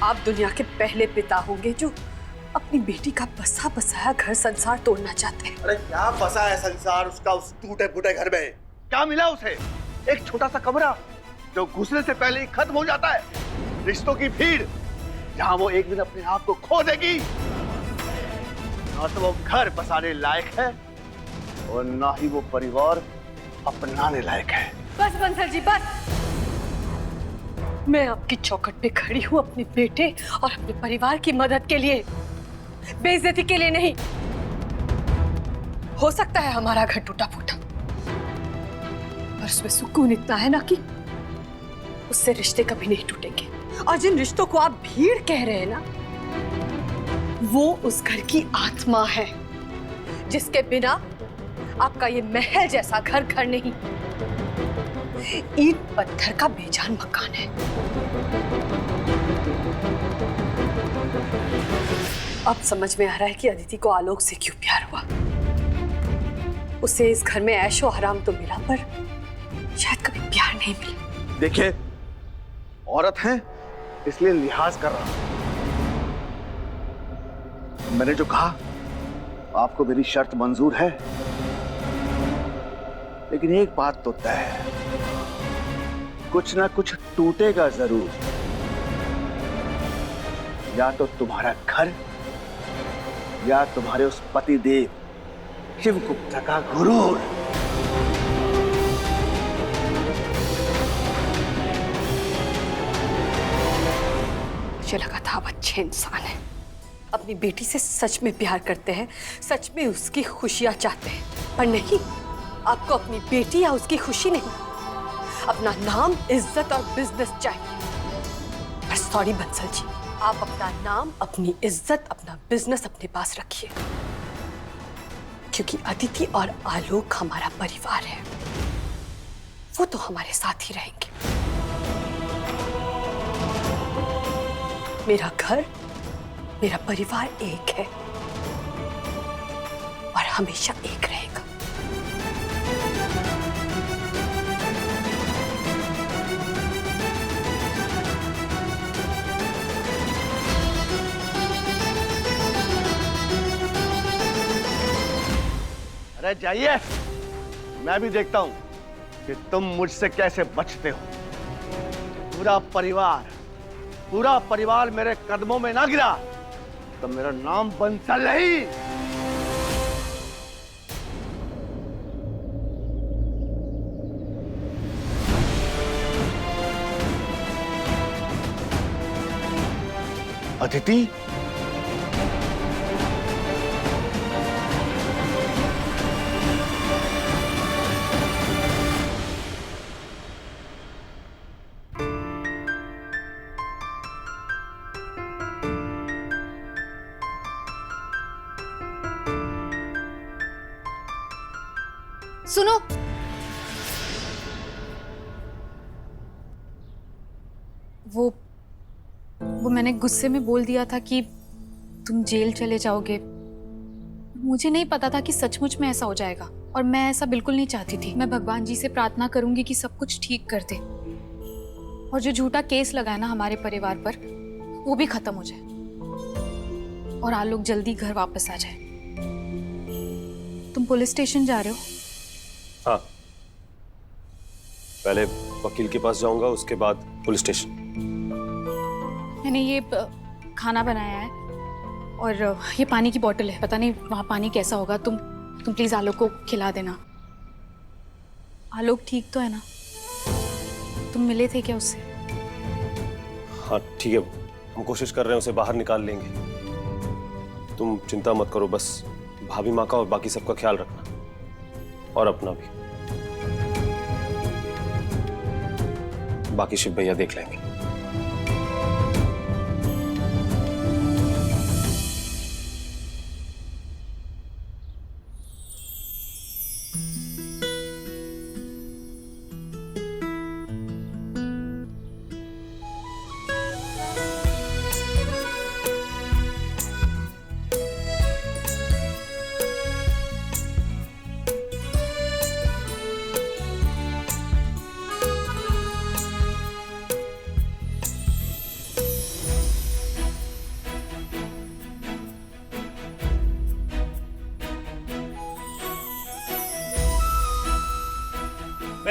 आप दुनिया के पहले पिता होंगे जो अपनी बेटी का बसा बसाया घर संसार तोड़ना चाहते हैं। अरे क्या बसा है संसार उसका उस टूटे फूटे घर में? क्या मिला उसे? एक छोटा सा कमरा जो घुसने से पहले ही खत्म हो जाता है। रिश्तों की भीड़ जहां वो एक दिन अपने आप को खो देगी। ना तो वो घर बसाने लायक है और ना ही वो परिवार अपनाने लायक है। बस बंसल जी बस। मैं आपकी चौखट पे खड़ी हूँ अपने बेटे और अपने परिवार की मदद के लिए, बेइज्जती के लिए नहीं। हो सकता है हमारा घर टूटा फूटा, पर उसमें सुकून इतना है ना कि उससे रिश्ते कभी नहीं टूटेंगे। और जिन रिश्तों को आप भीड़ कह रहे हैं ना, वो उस घर की आत्मा है जिसके बिना आपका ये महल जैसा घर घर नहीं, ईंट पत्थर का बेजान मकान है। अब समझ में आ रहा है कि अदिति को आलोक से क्यों प्यार हुआ। उसे इस घर में ऐशो आराम तो मिला, पर शायद कभी प्यार नहीं मिला। देखिए, औरत है इसलिए लिहाज कर रहा हूं। मैंने जो कहा आपको मेरी शर्त मंजूर है, लेकिन एक बात तो तय है, कुछ ना कुछ टूटेगा जरूर। या तो तुम्हारा घर या तुम्हारे उस पति देव शिवगुप्ता का गुरूर। मुझे लगा था आप अच्छे इंसान हैं, अपनी बेटी से सच में प्यार करते हैं, सच में उसकी खुशियां चाहते हैं। पर नहीं, आपको अपनी बेटी या उसकी खुशी नहीं, अपना नाम, इज्जत और बिजनेस चाहिए। पर सॉरी बंसल जी, आप अपना नाम, अपनी इज्जत, अपना बिजनेस अपने पास रखिए, क्योंकि अदिति और आलोक हमारा परिवार है। वो तो हमारे साथ ही रहेंगे। मेरा घर, मेरा परिवार एक है और हमेशा एक रहेगा। अरे जाइए, मैं भी देखता हूं कि तुम मुझसे कैसे बचते हो। पूरा परिवार मेरे कदमों में ना गिरा तो मेरा नाम बंसल नहीं। अदिति, सुनो, वो मैंने गुस्से में बोल दिया था कि तुम जेल चले जाओगे। मुझे नहीं पता था कि सचमुच में ऐसा हो जाएगा, और मैं ऐसा बिल्कुल नहीं चाहती थी। मैं भगवान जी से प्रार्थना करूंगी कि सब कुछ ठीक कर दे, और जो झूठा केस लगा है ना हमारे परिवार पर, वो भी खत्म हो जाए और आलोक जल्दी घर वापस आ जाए। तुम पुलिस स्टेशन जा रहे हो? हाँ, पहले वकील के पास जाऊंगा, उसके बाद पुलिस स्टेशन। मैंने ये खाना बनाया है और ये पानी की बोतल है। पता नहीं वहाँ पानी कैसा होगा। तुम प्लीज आलोक को खिला देना। आलोक ठीक तो है ना? तुम मिले थे क्या उससे? हाँ ठीक है, हम कोशिश कर रहे हैं, उसे बाहर निकाल लेंगे। तुम चिंता मत करो, बस भाभी माँ का और बाकी सबका ख्याल रखना, और अपना भी। बाकी शिव भैया देख लेंगे।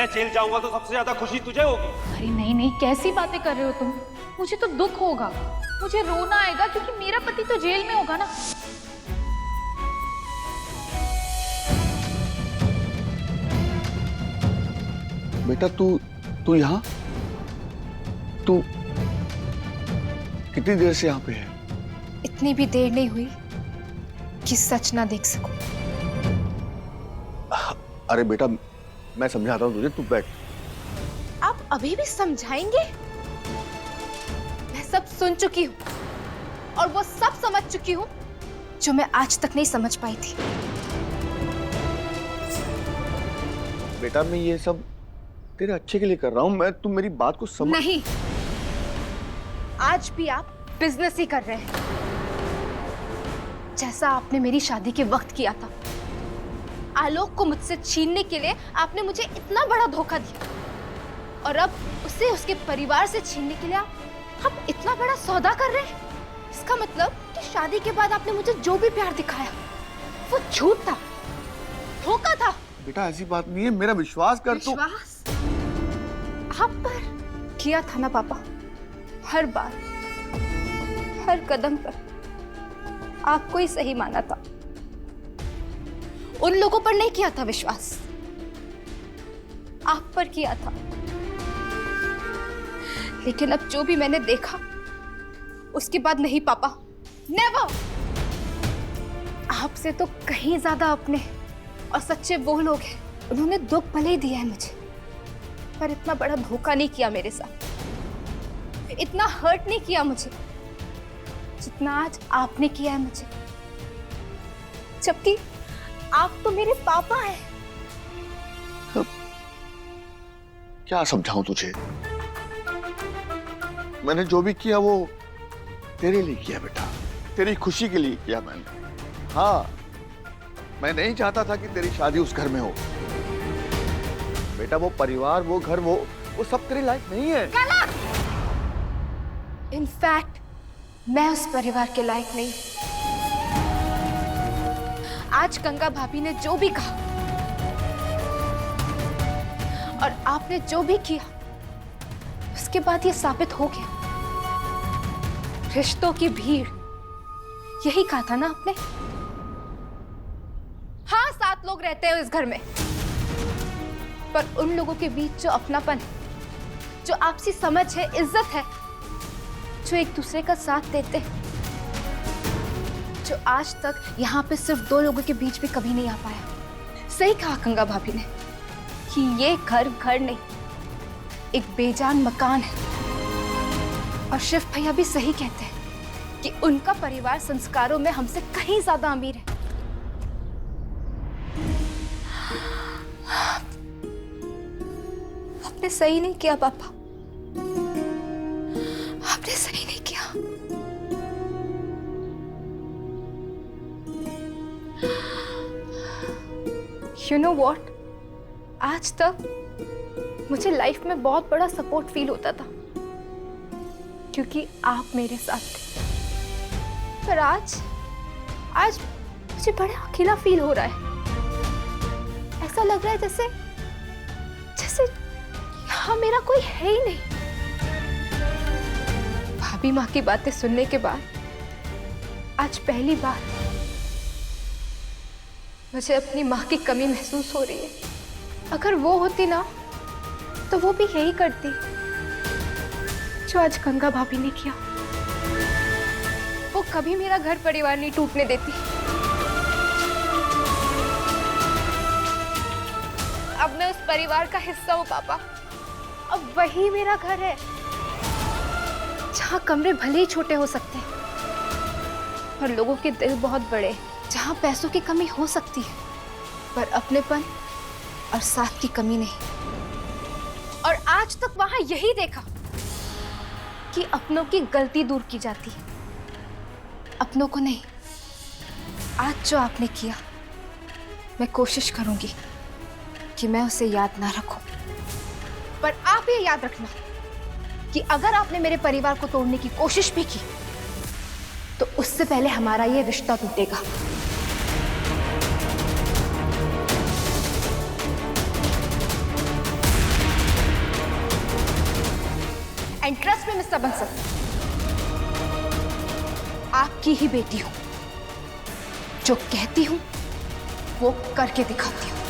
मैं जेल जाऊंगा तो सबसे ज्यादा खुशी तुझे होगी। अरे नहीं नहीं, कैसी बातें कर रहे हो तुम? मुझे तो दुख होगा, मुझे रोना आएगा क्योंकि मेरा पति तो जेल में होगा ना। बेटा तू यहाँ? तू कितनी देर से यहाँ पे है? इतनी भी देर नहीं हुई कि सच ना देख सकूं। अरे बेटा मैं समझाता हूँ तुझे, तू बैठ। आप अभी भी समझाएंगे? मैं सब सुन चुकी हूँ और वो सब समझ चुकी हूँ जो मैं आज तक नहीं समझ पाई थी। बेटा मैं ये सब तेरे अच्छे के लिए कर रहा हूँ, तुम मेरी बात को समझ। नहीं, आज भी आप बिजनेस ही कर रहे हैं जैसा आपने मेरी शादी के वक्त किया था। आलोक को मुझसे छीनने के लिए आपने मुझे इतना बड़ा धोखा दिया और अब उसे उसके परिवार से छीनने के लिए आप इतना बड़ा सौदा कर रहे हैं। इसका मतलब कि शादी के बाद आपने मुझे जो भी प्यार दिखाया वो झूठ था, धोखा था। बेटा ऐसी बात नहीं है, मेरा विश्वास कर। तू विश्वास आप पर किया था ना पापा, हर बार हर कदम पर आपको ही सही माना था, उन लोगों पर नहीं किया था विश्वास, आप पर किया था। लेकिन अब जो भी मैंने देखा उसके बाद नहीं पापा, नेवर। आपसे तो कहीं ज्यादा अपने और सच्चे वो लोग हैं, उन्होंने दुख भले ही दिया है मुझे पर इतना बड़ा धोखा नहीं किया मेरे साथ, इतना हर्ट नहीं किया मुझे जितना आज आपने किया है मुझे, जबकि आप तो मेरे पापा हैं। क्या समझाऊं तुझे? मैंने जो भी किया वो तेरे लिए किया बेटा, तेरी खुशी के लिए किया मैंने। हाँ, मैं नहीं चाहता था कि तेरी शादी उस घर में हो। बेटा वो परिवार, वो घर, वो सब तेरे लायक नहीं है। इनफैक्ट मैं उस परिवार के लायक नहीं। आज गंगा भाभी ने जो भी कहा और आपने जो भी किया उसके बाद ये साबित हो गया, रिश्तों की भीड़। यही कहा था ना आपने? हाँ, 7 लोग रहते हैं इस घर में, पर उन लोगों के बीच जो अपनापन है, जो आपसी समझ है, इज्जत है, जो एक दूसरे का साथ देते हैं, जो आज तक यहाँ पे सिर्फ 2 लोगों के बीच भी कभी नहीं आ पाया। सही कहा गंगा भाभी ने कि ये घर घर नहीं, एक बेजान मकान है। और शिव भैया भी सही कहते हैं कि उनका परिवार संस्कारों में हमसे कहीं ज्यादा अमीर है। आपने सही नहीं किया पापा, आपने सही नहीं किया। You know what? आज तक मुझे लाइफ में बहुत बड़ा सपोर्ट फील होता था क्योंकि आप मेरे साथ थे, पर आज मुझे बड़ा अकेला फील हो रहा है। ऐसा लग रहा है जैसे यहाँ मेरा कोई है ही नहीं। भाभी माँ की बातें सुनने के बाद आज पहली बार मुझे अपनी माँ की कमी महसूस हो रही है। अगर वो होती ना तो वो भी यही करती जो आज गंगा भाभी ने किया। वो कभी मेरा घर परिवार नहीं टूटने देती। अब मैं उस परिवार का हिस्सा हूँ पापा। अब वही मेरा घर है जहाँ कमरे भले ही छोटे हो सकते हैं पर लोगों के दिल बहुत बड़े, जहाँ पैसों की कमी हो सकती है पर अपनेपन और साथ की कमी नहीं। और आज तक वहां यही देखा कि अपनों की गलती दूर की जाती है, अपनों को नहीं। आज जो आपने किया मैं कोशिश करूंगी कि मैं उसे याद ना रखूं, पर आप ये याद रखना कि अगर आपने मेरे परिवार को तोड़ने की कोशिश भी की तो उससे पहले हमारा ये रिश्ता टूटेगा। एंड ट्रस्ट में मिस्टर बंसल, आपकी ही बेटी हूं। जो कहती हूं वो करके दिखाती हूं।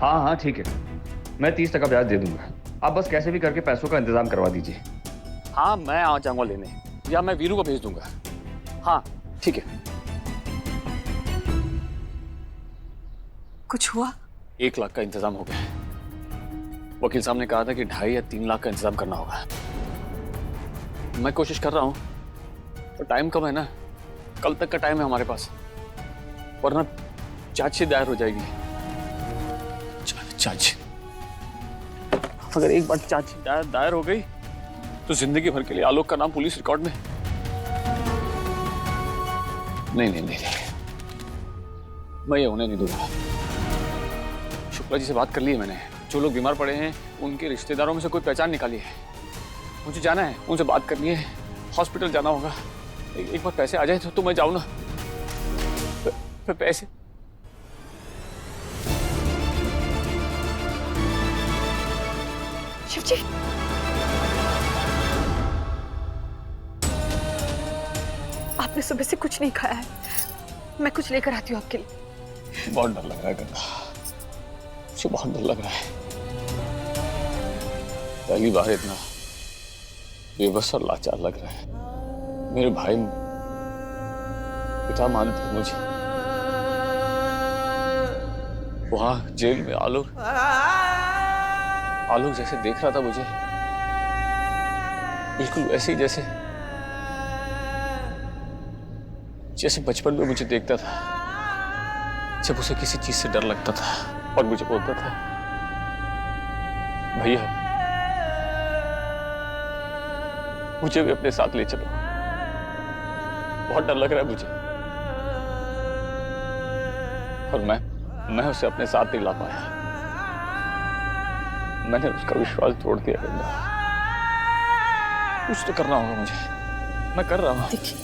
हाँ हाँ ठीक है, मैं 30% ब्याज दे दूंगा। आप बस कैसे भी करके पैसों का इंतजाम करवा दीजिए। हाँ मैं आ जाऊंगा लेने, या मैं वीरू को भेज दूंगा। हाँ ठीक है। कुछ हुआ? 1 लाख का इंतजाम हो गया। वकील साहब ने कहा था कि 2.5 या 3 लाख का इंतजाम करना होगा। मैं कोशिश कर रहा हूँ, तो टाइम कम है ना, कल तक का टाइम है हमारे पास, वरना चार्जशीट दायर हो जाएगी। चार्ज अगर एक बार चार्जशीट दायर हो गई तो जिंदगी भर के लिए आलोक का नाम पुलिस रिकॉर्ड में। नहीं, मैं ये होने नहीं दूंगा। शुक्ला जी से बात कर ली है मैंने, जो लोग बीमार पड़े हैं उनके रिश्तेदारों में से कोई पहचान निकाली है। मुझे जाना है, उनसे बात करनी है, हॉस्पिटल जाना होगा। एक बार पैसे आ जाए तो मैं जाऊं ना। पैसे शिव जी, आपने सुबह से कुछ नहीं खाया है, मैं कुछ लेकर आती हूँ आपके लिए। बहुत डर लग रहा है गंगा, मुझे बहुत डर लग रहा है। पहली बार इतना बेबस और लाचार लग रहा है। मेरे भाई पिता मानते हैं मुझे, वहां जेल में आलोक जैसे देख रहा था मुझे, बिल्कुल वैसे ही जैसे बचपन में मुझे देखता था, जब उसे किसी चीज से डर लगता था और मुझे बोलता था, भैया मुझे भी अपने साथ ले चलो। बहुत डर लग रहा है मुझे, और मैं उसे अपने साथ नहीं ला पाया। मैंने उसका विश्वास तोड़ दिया गंगा। कुछ तो करना होगा मुझे, मैं कर रहा हूँ। देखिए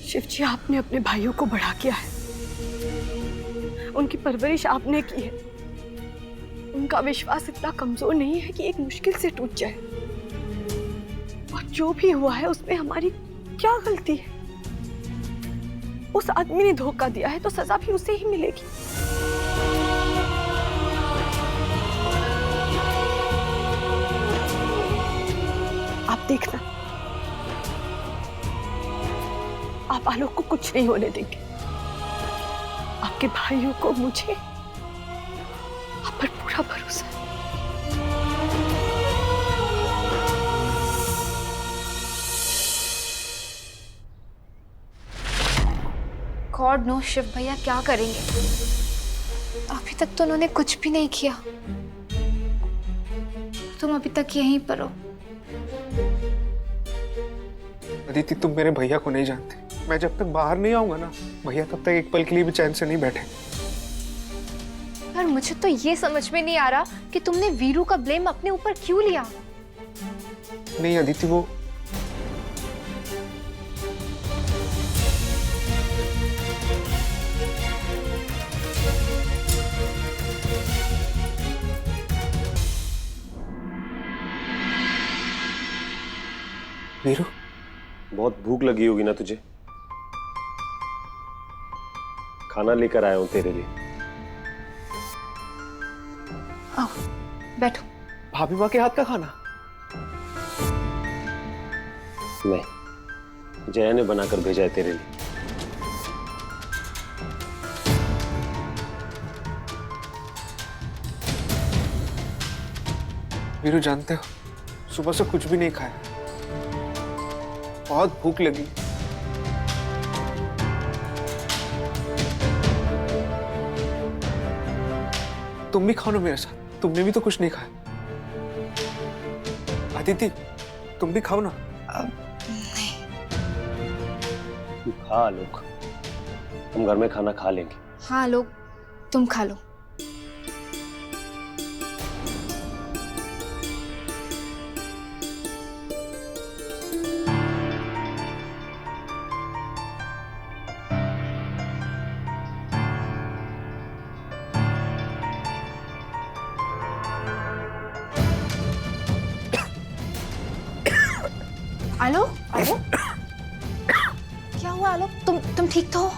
शिव जी, आपने अपने भाइयों को बड़ा किया है, उनकी परवरिश आपने की है। उनका विश्वास इतना कमजोर नहीं है कि एक मुश्किल से टूट जाए। और जो भी हुआ है उसमें हमारी क्या गलती है? उस आदमी ने धोखा दिया है तो सजा भी उसे ही मिलेगी। आप देखना, आप आलोक को कुछ नहीं होने देंगे। आपके भाइयों को, मुझे आप पर पूरा भरोसा है। गॉड नो शिव भैया क्या करेंगे। अभी तक तो उन्होंने कुछ भी नहीं किया। तुम अभी तक यहीं पर हो। अदिति, तुम मेरे भैया को नहीं जानते। मैं जब तक बाहर नहीं आऊंगा ना, भैया तब तक एक पल के लिए भी चैन से नहीं बैठे। पर मुझे तो ये समझ में नहीं आ रहा कि तुमने वीरू का ब्लेम अपने ऊपर क्यों लिया। नहीं अदिति, वो वीरू, बहुत भूख लगी होगी ना तुझे? खाना लेकर आया हूं तेरे लिए। आओ बैठो। भाभी माँ के हाथ का खाना? नहीं, जया ने बनाकर भेजा है तेरे लिए। वीरू, जानते हो सुबह से कुछ भी नहीं खाया, बहुत भूख लगी। तुम भी खाओ ना मेरे साथ, तुमने भी तो कुछ नहीं खाया। अदिति, तुम भी खाओ ना। तू खा लोग, हम घर में खाना खा लेंगे। हाँ लोग, तुम खा लो। आलोक, आलोक, क्या हुआ आलोक? तुम ठीक तो हो?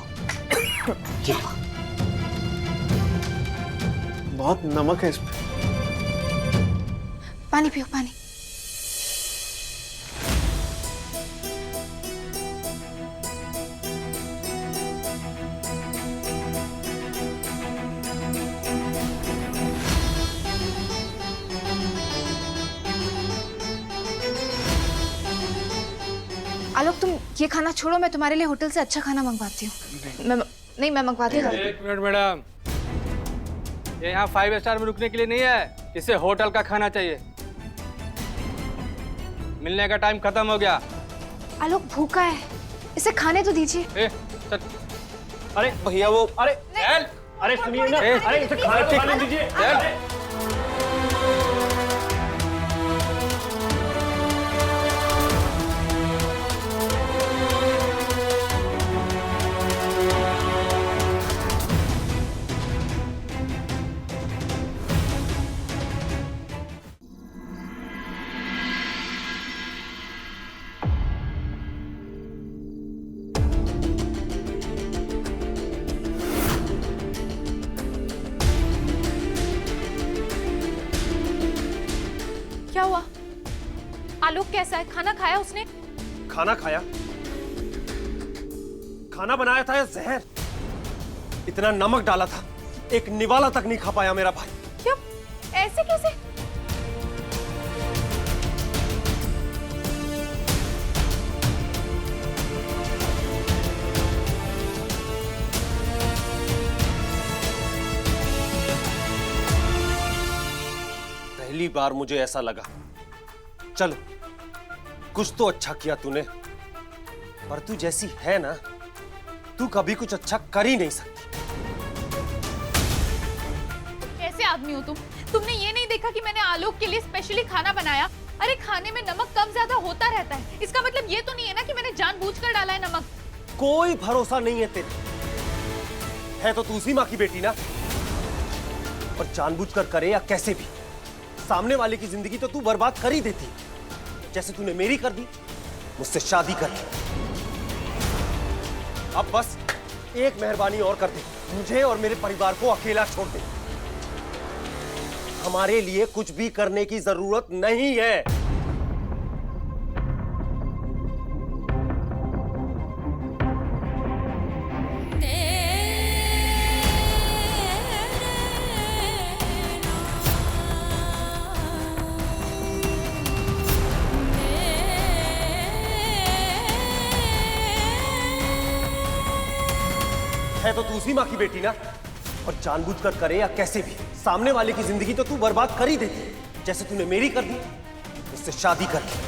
क्या हुआ? बहुत नमक है इसमें। पानी पियो, पानी। आलोक, तुम ये खाना छोड़ो, मैं तुम्हारे लिए होटल से अच्छा खाना मंगवाती हूँ। मैं मंगवाती हूँ। एक मिनट मैडम, ये यहाँ 5 स्टार में रुकने के लिए नहीं है, इसे होटल का खाना चाहिए। मिलने का टाइम खत्म हो गया। आलोक भूखा है, इसे खाने तो दीजिए। ए, चल। अरे भैया वो अरे अरे सुनिए ना, अरे इसे खाने दीजिए। क्या हुआ? आलोक कैसा है? खाना खाया उसने? खाना खाया? खाना बनाया था या जहर? इतना नमक डाला था, एक निवाला तक नहीं खा पाया मेरा भाई। क्या? ऐसे कैसे? पहली बार मुझे ऐसा लगा। चलो, कुछ तो अच्छा किया तूने, पर तू जैसी है ना, तू कभी कुछ अच्छा कर ही नहीं सकती। कैसे आदमी हो तुम? तुमने ये नहीं देखा कि मैंने आलोक के लिए स्पेशली खाना बनाया? अरे खाने में नमक कम ज्यादा होता रहता है, इसका मतलब ये तो नहीं है ना कि मैंने जानबूझकर डाला है नमक। कोई भरोसा नहीं है तेरे। है तो तू उसी माँ की बेटी ना, और जानबूझकर करे या कैसे भी, सामने वाले की जिंदगी तो तू बर्बाद कर ही देती, जैसे तूने मेरी कर दी, मुझसे शादी कर ली। अब बस एक मेहरबानी और कर दे, मुझे और मेरे परिवार को अकेला छोड़ दे। हमारे लिए कुछ भी करने की जरूरत नहीं है। है तो तू उसी माँ की बेटी ना, और जानबूझकर करे या कैसे भी, सामने वाले की जिंदगी तो तू बर्बाद कर ही देती, जैसे तूने मेरी कर दी, उससे शादी कर ली।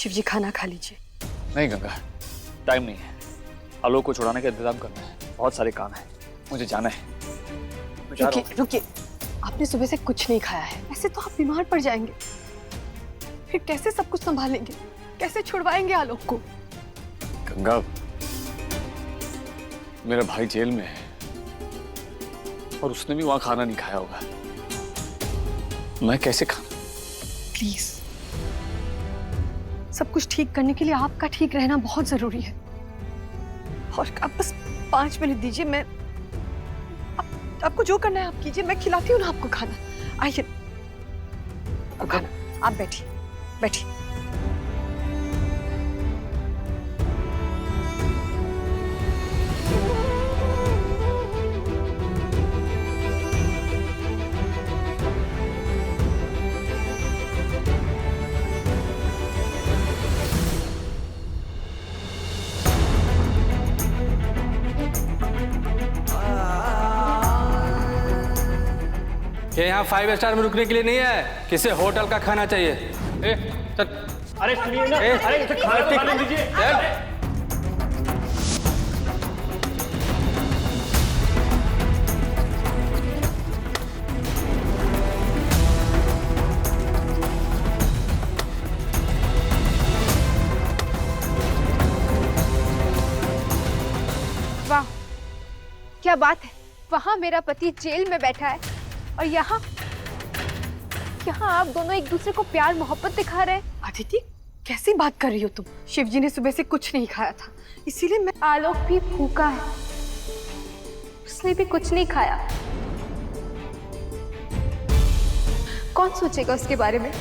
शिव जी, खाना खा लीजिए। नहीं गंगा, टाइम नहीं है। आलोक को छुड़ाने का इंतजाम करना है, बहुत सारे काम है, मुझे जाना है। रुकिए रुकिए, आपने सुबह से कुछ नहीं खाया है, ऐसे तो आप बीमार पड़ जाएंगे। फिर कैसे सब कुछ संभालेंगे, कैसे छुड़वाएंगे आलोक को? गंगा, मेरा भाई जेल में है और उसने भी वहां खाना नहीं खाया होगा, मैं कैसे खाऊं? प्लीज, सब कुछ ठीक करने के लिए आपका ठीक रहना बहुत जरूरी है। और आप बस 5 मिनट दीजिए, मैं आपको जो करना है आप कीजिए, मैं खिलाती हूँ ना आपको खाना। आइए, आपको खाना, आप बैठिए बैठिए। ये यहाँ 5 स्टार में रुकने के लिए नहीं है, किसे होटल का खाना चाहिए। ए, चल। अरे सुनिए ना, ए, अरे इसे खाना तो खाने दीजिए। चल। वाह, क्या बात है। वहां मेरा पति जेल में बैठा है और यहाँ आप दोनों एक दूसरे को प्यार मोहब्बत दिखा रहे हैं। अदिति, कैसी बात कर रही हो तुम? शिवजी ने सुबह से कुछ नहीं खाया था, इसीलिए मैं। आलोक भी भूखा है, उसने भी कुछ नहीं खाया। कौन सोचेगा उसके बारे में?